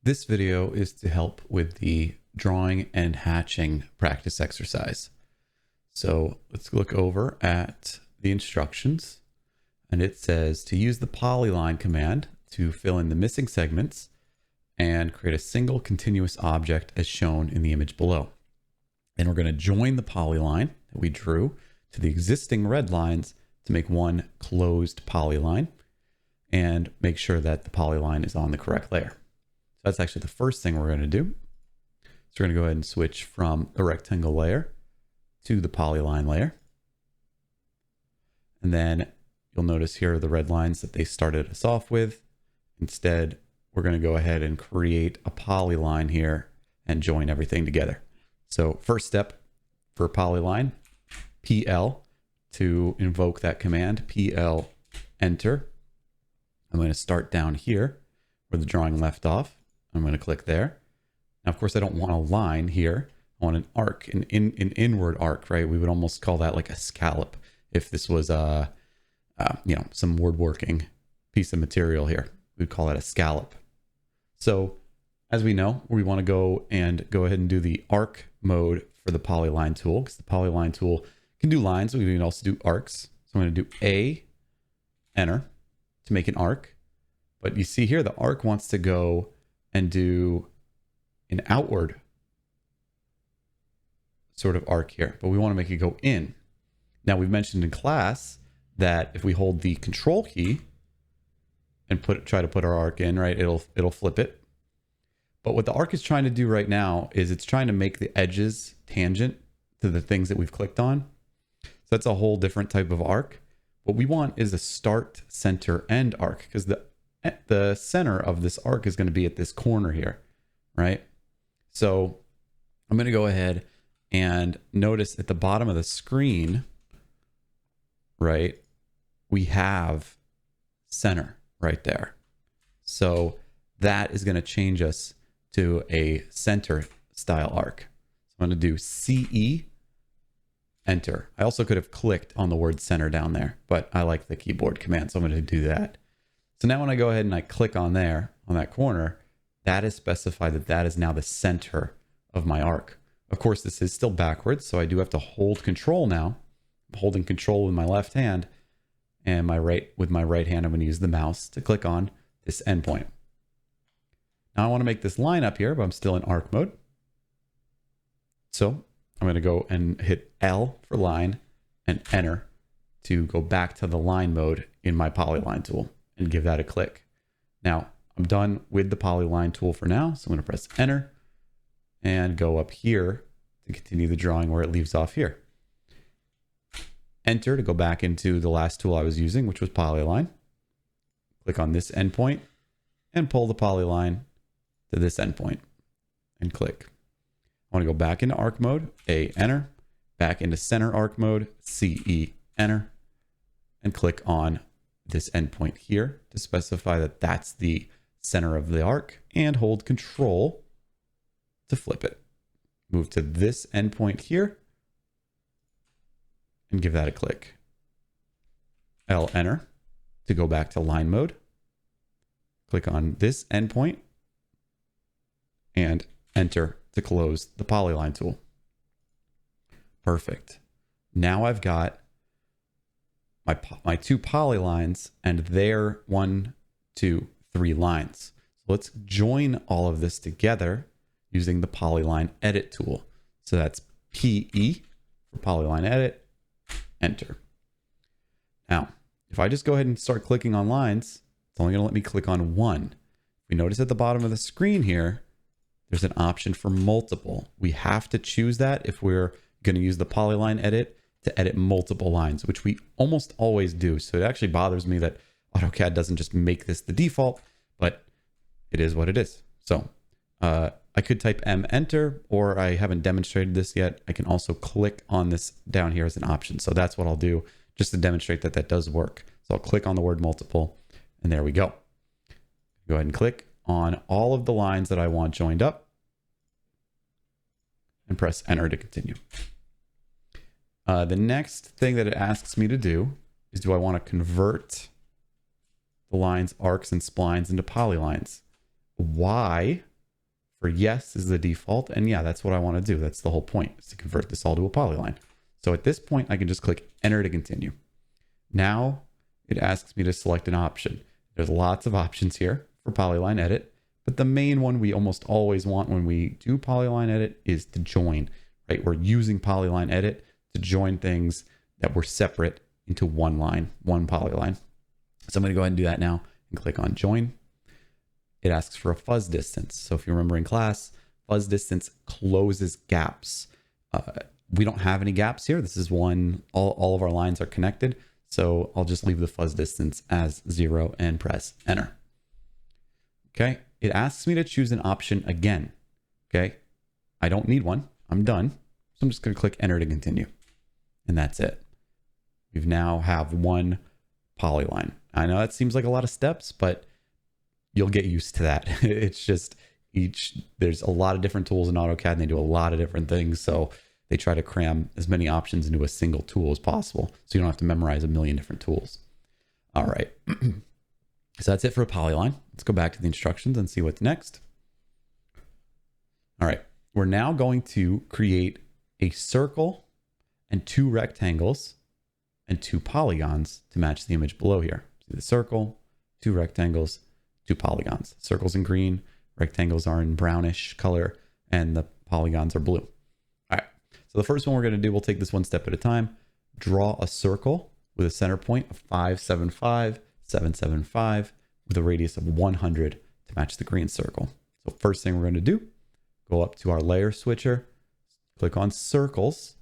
This video is to help with the drawing and hatching practice exercise. So let's look over at the instructions, and it says to use the polyline command to fill in the missing segments and create a single continuous object as shown in the image below. Then we're going to join the polyline that we drew to the existing red lines to make one closed polyline and make sure that the polyline is on the correct layer. So that's actually the first thing we're going to do. So we're going to go ahead and switch from the rectangle layer to the polyline layer. And then you'll notice here are the red lines that they started us off with. Instead, we're going to go ahead and create a polyline here and join everything together. So first step for polyline, PL, to invoke that command, PL enter. I'm going to start down here where the drawing left off. I'm going to click there. Now, of course, I don't want a line here. I want an arc, an inward arc, right? We would almost call that like a scallop if this was some woodworking piece of material here. We'd call it a scallop. So as we know, we want to go ahead and do the arc mode for the polyline tool, because the polyline tool can do lines. We can also do arcs. So I'm going to do A, enter, to make an arc. But you see here, the arc wants to go and do an outward sort of arc here, but we want to make it go in. Now, we've mentioned in class that if we hold the control key and try to put our arc in, right, it'll flip it. But what the arc is trying to do right now is it's trying to make the edges tangent to the things that we've clicked on. So that's a whole different type of arc. What we want is a start, center, end arc, because the center of this arc is going to be at this corner here, right? So I'm going to go ahead and notice at the bottom of the screen, right, we have center right there. So that is going to change us to a center style arc. So I'm going to do CE, enter. I also could have clicked on the word center down there, but I like the keyboard command, so I'm going to do that. So now when I go ahead and I click on there, on that corner, that is specified that that is now the center of my arc. Of course, this is still backwards, so I do have to hold control now. I'm holding control with my left hand, and with my right hand, I'm going to use the mouse to click on this endpoint. Now I want to make this line up here, but I'm still in arc mode. So I'm going to go and hit L for line and enter to go back to the line mode in my polyline tool and give that a click. Now I'm done with the polyline tool for now. So I'm going to press enter and go up here to continue the drawing where it leaves off here. Enter to go back into the last tool I was using, which was polyline. Click on this endpoint and pull the polyline to this endpoint and click. I want to go back into arc mode, A, enter, back into center arc mode, CE, enter, and click on this endpoint here to specify that that's the center of the arc, and hold control to flip it. Move to this endpoint here and give that a click. L, enter to go back to line mode. Click on this endpoint and enter to close the polyline tool. Perfect. Now I've got my two polylines and their 1, 2, 3 lines. So let's join all of this together using the polyline edit tool. So that's PE for polyline edit, enter. Now, if I just go ahead and start clicking on lines, it's only going to let me click on one. If we notice at the bottom of the screen here, there's an option for multiple. We have to choose that if we're going to use the polyline edit to edit multiple lines, which we almost always do. So it actually bothers me that AutoCAD doesn't just make this the default, but it is what it is. So I could type M enter, or I haven't demonstrated this yet. I can also click on this down here as an option. So that's what I'll do just to demonstrate that that does work. So I'll click on the word multiple, and there we go. Go ahead and click on all of the lines that I want joined up and press enter to continue. The next thing that it asks me to do is, do I want to convert the lines, arcs, and splines into polylines? Why for yes is the default. And yeah, that's what I want to do. That's the whole point, is to convert this all to a polyline. So at this point, I can just click enter to continue. Now it asks me to select an option. There's lots of options here for polyline edit, but the main one we almost always want when we do polyline edit is to join, right? We're using polyline edit to join things that were separate into one line, one polyline. So I'm going to go ahead and do that now and click on join. It asks for a fuzz distance. So if you remember in class, fuzz distance closes gaps. We don't have any gaps here. This is one, all of our lines are connected. So I'll just leave the fuzz distance as 0 and press enter. Okay. It asks me to choose an option again. Okay. I don't need one. I'm done. So I'm just going to click enter to continue. And that's it. We've now have one polyline. I know that seems like a lot of steps, but you'll get used to that. It's just there's a lot of different tools in AutoCAD and they do a lot of different things. So they try to cram as many options into a single tool as possible, so you don't have to memorize a million different tools. All right. So that's it for a polyline. Let's go back to the instructions and see what's next. All right. We're now going to create a circle and 2 rectangles and 2 polygons to match the image below here. See the circle, 2 rectangles, 2 polygons. Circles in green, rectangles are in brownish color, and the polygons are blue. All right. So the first one we're going to do, we'll take this one step at a time. Draw a circle with a center point of 575, 775 with a radius of 100 to match the green circle. So first thing we're going to do, go up to our layer switcher, click on circles,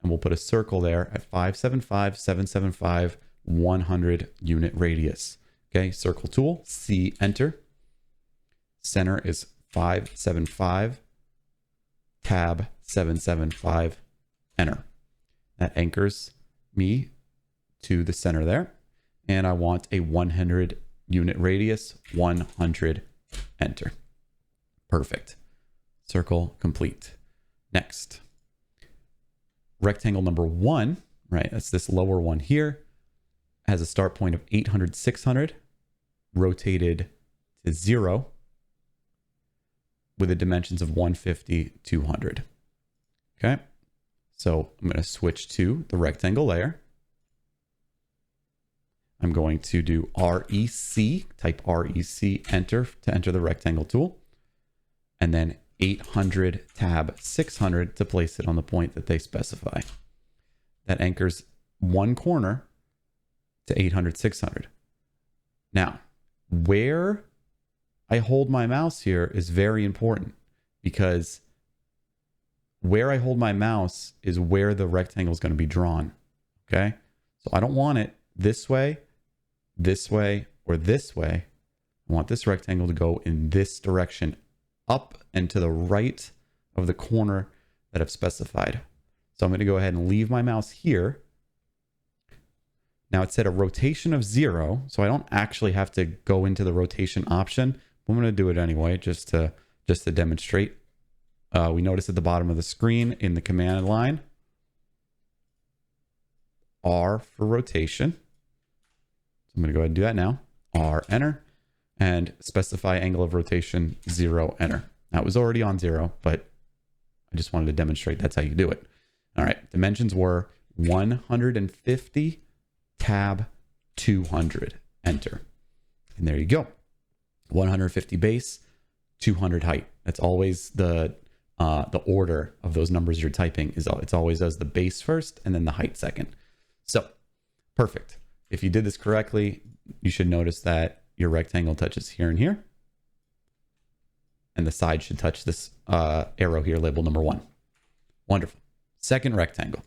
and we'll put a circle there at 575, 775, 100 unit radius. Okay, circle tool, C, enter. Center is 575, tab 775, enter. That anchors me to the center there. And I want a 100 unit radius, 100, enter. Perfect. Circle complete. Next. Rectangle number 1, right? That's this lower one here, has a start point of 800, 600, rotated to 0 with the dimensions of 150, 200. Okay. So I'm going to switch to the rectangle layer. I'm going to do REC, type REC, enter to enter the rectangle tool, and then 800 tab 600 to place it on the point that they specify. That anchors one corner to 800, 600. Now, where I hold my mouse here is very important, because where I hold my mouse is where the rectangle is going to be drawn. Okay. So I don't want it this way, or this way. I want this rectangle to go in this direction, up and to the right of the corner that I've specified. So I'm going to go ahead and leave my mouse here. Now it said a rotation of 0, so I don't actually have to go into the rotation option. I'm going to do it anyway, just to demonstrate. We notice at the bottom of the screen in the command line, R for rotation. So I'm going to go ahead and do that now. R, enter, and specify angle of rotation 0, enter. That was already on 0, but I just wanted to demonstrate that's how you do it. All right, dimensions were 150, tab 200, enter. And there you go. 150 base, 200 height. That's always the order of those numbers you're typing. It's always as the base first and then the height second. So perfect. If you did this correctly, you should notice that your rectangle touches here and here, and the side should touch this arrow here labeled number 1. Wonderful. Second rectangle.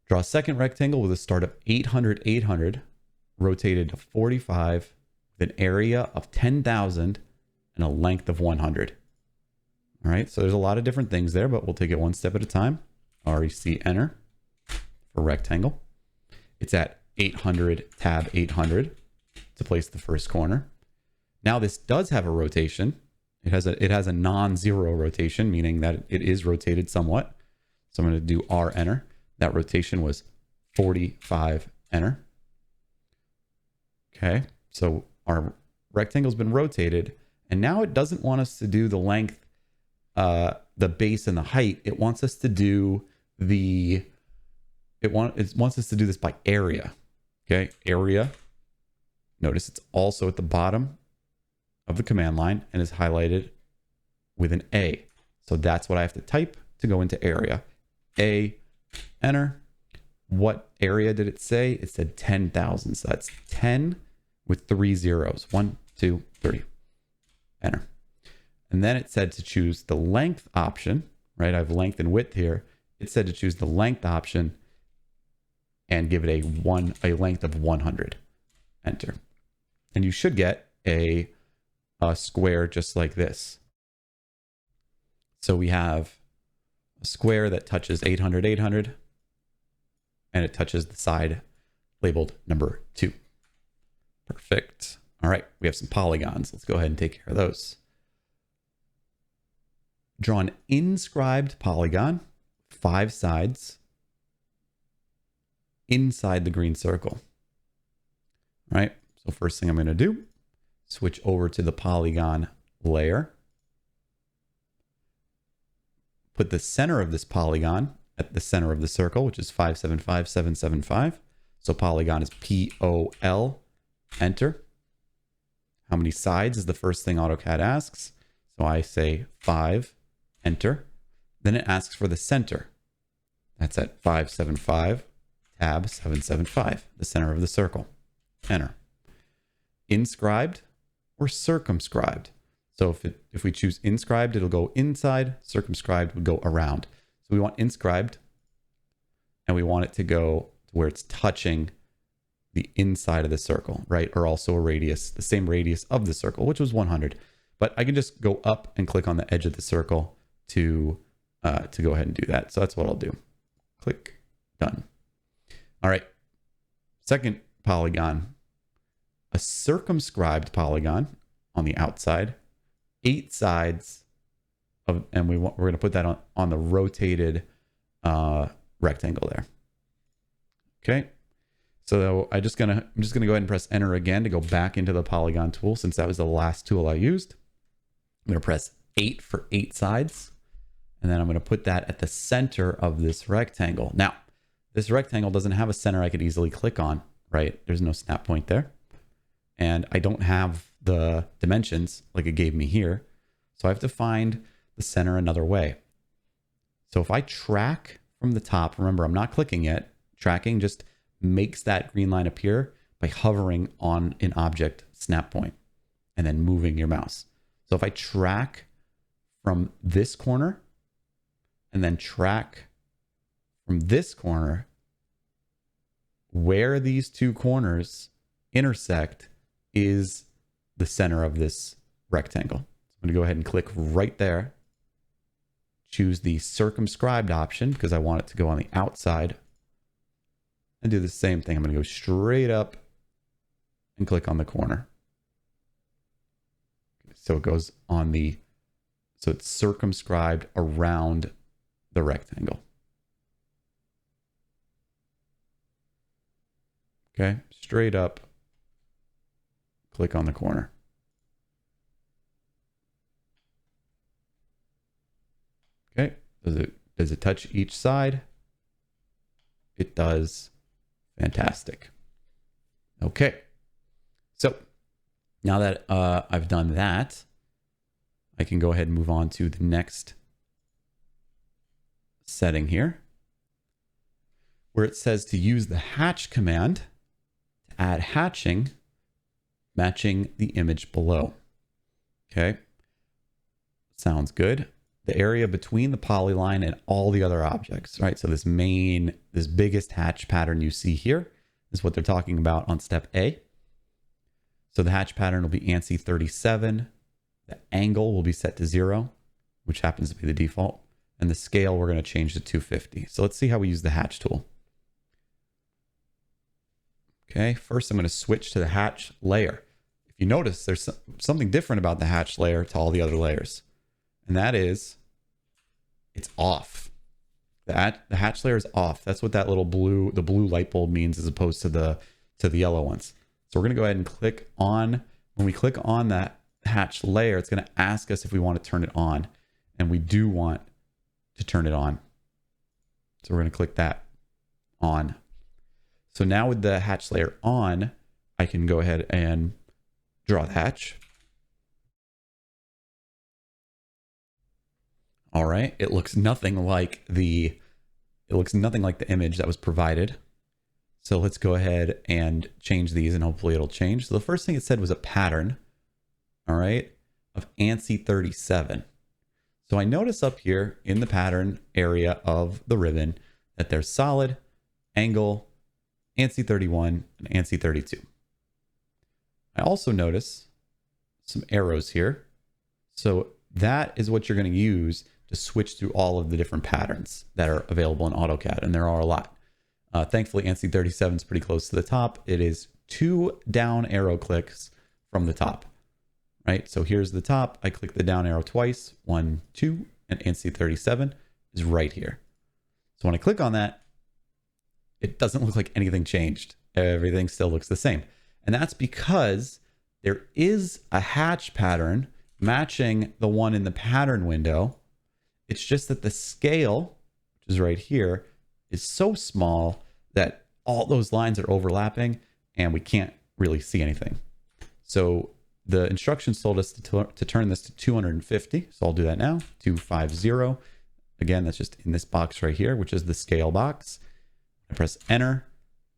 Draw a second rectangle with a start of 800, 800, rotated to 45, with an area of 10,000 and a length of 100. All right, so there's a lot of different things there, but we'll take it one step at a time. REC, enter for rectangle. It's at 800, tab 800 to place the first corner. Now this does have a rotation. It has a non-zero rotation, meaning that it is rotated somewhat. So I'm going to do R, enter. That rotation was 45, enter. Okay, so our rectangle's been rotated. And now it doesn't want us to do the length, the base and the height. It wants us to do it wants us to do this by area. Okay, area. Notice it's also at the bottom of the command line and is highlighted with an A. So that's what I have to type to go into area. A, enter. What area did it say? It said 10,000. So that's 10 with 3 zeros. 1, 2, 3. Enter. And then it said to choose the length option, right? I have length and width here. It said to choose the length option and give it a length of 100. Enter. And you should get a square just like this. So we have a square that touches 800, 800, and it touches the side labeled number 2. Perfect. All right, we have some polygons. Let's go ahead and take care of those. Draw an inscribed polygon, 5 sides, inside the green circle. All right, so first thing I'm going to do, switch over to the polygon layer. Put the center of this polygon at the center of the circle, which is 575, 775. So polygon is POL. Enter. How many sides is the first thing AutoCAD asks? So I say 5, enter. Then it asks for the center. That's at 575, tab 775, the center of the circle. Enter. Inscribed or circumscribed. So if we choose inscribed, it'll go inside. Circumscribed would go around. So we want inscribed, and we want it to go to where it's touching the inside of the circle, right? Or also a radius, the same radius of the circle, which was 100. But I can just go up and click on the edge of the circle to go ahead and do that. So that's what I'll do. Click, done. All right. Second polygon, a circumscribed polygon on the outside, 8 sides of, and we're going to put that on the rotated rectangle there. Okay. So I'm just gonna go ahead and press enter again to go back into the polygon tool, since that was the last tool I used. I'm going to press 8 for 8 sides, and then I'm going to put that at the center of this rectangle. Now, this rectangle doesn't have a center I could easily click on, right? There's no snap point there, and I don't have the dimensions like it gave me here, so I have to find the center another way. So if I track from the top, remember I'm not clicking yet. Tracking just makes that green line appear by hovering on an object snap point and then moving your mouse. So if I track from this corner and then track from this corner, where these two corners intersect is the center of this rectangle. So I'm going to go ahead and click right there. Choose the circumscribed option because I want it to go on the outside. And do the same thing. I'm going to go straight up and click on the corner. So it goes on the, so it's circumscribed around the rectangle. Okay, straight up, click on the corner. Okay, does it touch each side? It does. Fantastic. Okay, so now that I've done that, I can go ahead and move on to the next setting here, where it says to use the hatch command to add hatching, matching the image below. Okay, sounds good. The area between the polyline and all the other objects, right? So this biggest hatch pattern you see here is what they're talking about on step A. So the hatch pattern will be ANSI 37. The angle will be set to 0, which happens to be the default. And the scale we're going to change to 250. So let's see how we use the hatch tool. Okay, first I'm going to switch to the hatch layer. If you notice, there's something different about the hatch layer to all the other layers. And that is, it's off. The hatch layer is off. That's what that little blue light bulb means, as opposed to the yellow ones. So we're going to go ahead and click on, when we click on that hatch layer, it's going to ask us if we want to turn it on. And we do want to turn it on. So we're going to click that on. So now with the hatch layer on, I can go ahead and draw the hatch. All right, it looks nothing like the image that was provided. So let's go ahead and change these and hopefully it'll change. So the first thing it said was a pattern, all right, of ANSI 37. So I notice up here in the pattern area of the ribbon that there's solid, angle, ANSI 31, and ANSI 32. I also notice some arrows here. So that is what you're going to use to switch through all of the different patterns that are available in AutoCAD, and there are a lot. Thankfully, ANSI 37 is pretty close to the top. It is 2 down arrow clicks from the top, right? So here's the top. I click the down arrow twice, 1, 2, and ANSI 37 is right here. So when I click on that, it doesn't look like anything changed. Everything still looks the same. And that's because there is a hatch pattern matching the one in the pattern window. It's just that the scale, which is right here, is so small that all those lines are overlapping and we can't really see anything. So the instructions told us to turn this to 250. So I'll do that now, 250. Again, that's just in this box right here, which is the scale box. I press enter.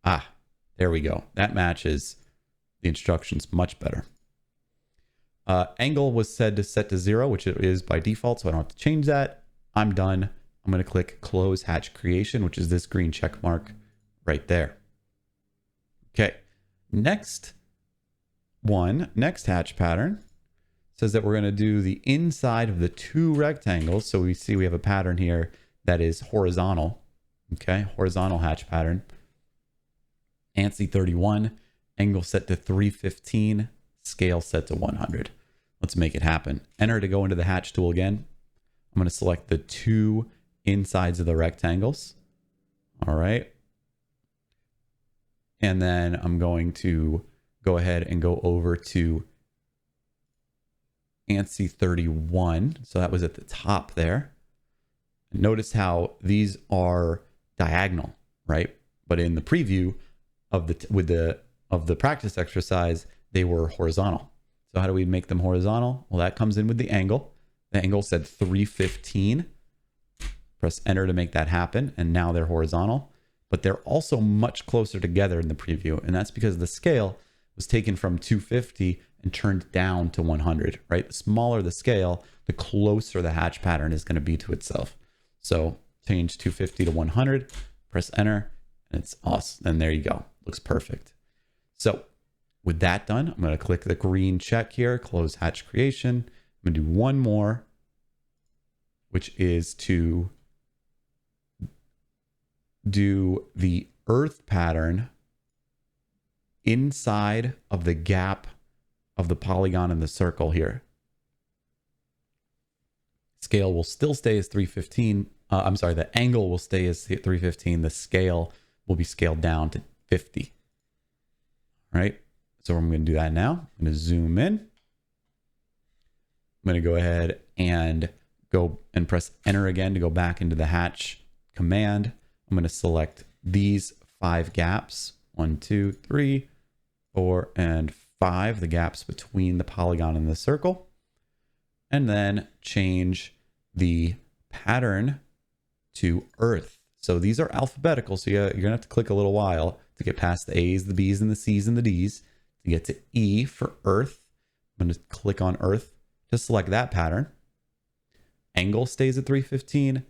Ah, there we go. That matches the instructions much better. Angle was said to set to 0, which it is by default, so I don't have to change that. I'm done. I'm going to click close hatch creation, which is this green check mark right there. Okay, next hatch pattern says that we're going to do the inside of the 2 rectangles. So we see we have a pattern here that is horizontal. Okay, horizontal hatch pattern. ANSI 31, angle set to 315, scale set to 100. Let's make it happen. Enter to go into the hatch tool again. I'm going to select the 2 insides of the rectangles. All right. And then I'm going to go ahead and go over to ANSI 31. So that was at the top there. Notice how these are diagonal, right? But in the preview of the practice exercise, they were horizontal. So how do we make them horizontal? Well, that comes in with the angle. The angle said 315. Press enter to make that happen. And now they're horizontal, but they're also much closer together in the preview. And that's because the scale was taken from 250 and turned down to 100, right? The smaller the scale, the closer the hatch pattern is going to be to itself. So change 250 to 100, press enter, and it's awesome. And there you go. Looks perfect. So with that done, I'm going to click the green check here, close hatch creation. I'm going to do one more, which is to do the earth pattern inside of the gap of the polygon in the circle here. Scale will still stay as 315. I'm sorry, the angle will stay as 315. The scale will be scaled down to 50. All right. So I'm going to do that now. I'm going to zoom in. I'm going to go ahead and go and press enter again to go back into the hatch command. I'm going to select these 5 gaps, 1, 2, 3, 4, and 5, the gaps between the polygon and the circle, and then change the pattern to earth. So these are alphabetical, so you're gonna have to click a little while to get past the A's, the B's, and the C's, and the D's to get to E for earth. I'm gonna click on earth to select that pattern. Angle stays at 315.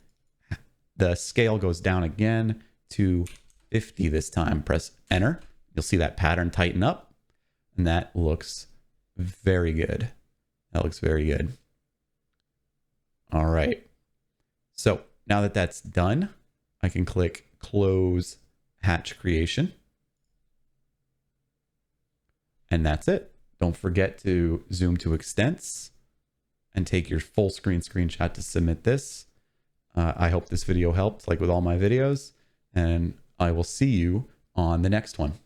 The scale goes down again to 50 this time. Press enter. You'll see that pattern tighten up, and that looks very good. That looks very good. All right. So now that that's done, I can click close hatch creation. And that's it. Don't forget to zoom to extents and take your full screen screenshot to submit this. I hope this video helped, like with all my videos, and I will see you on the next one.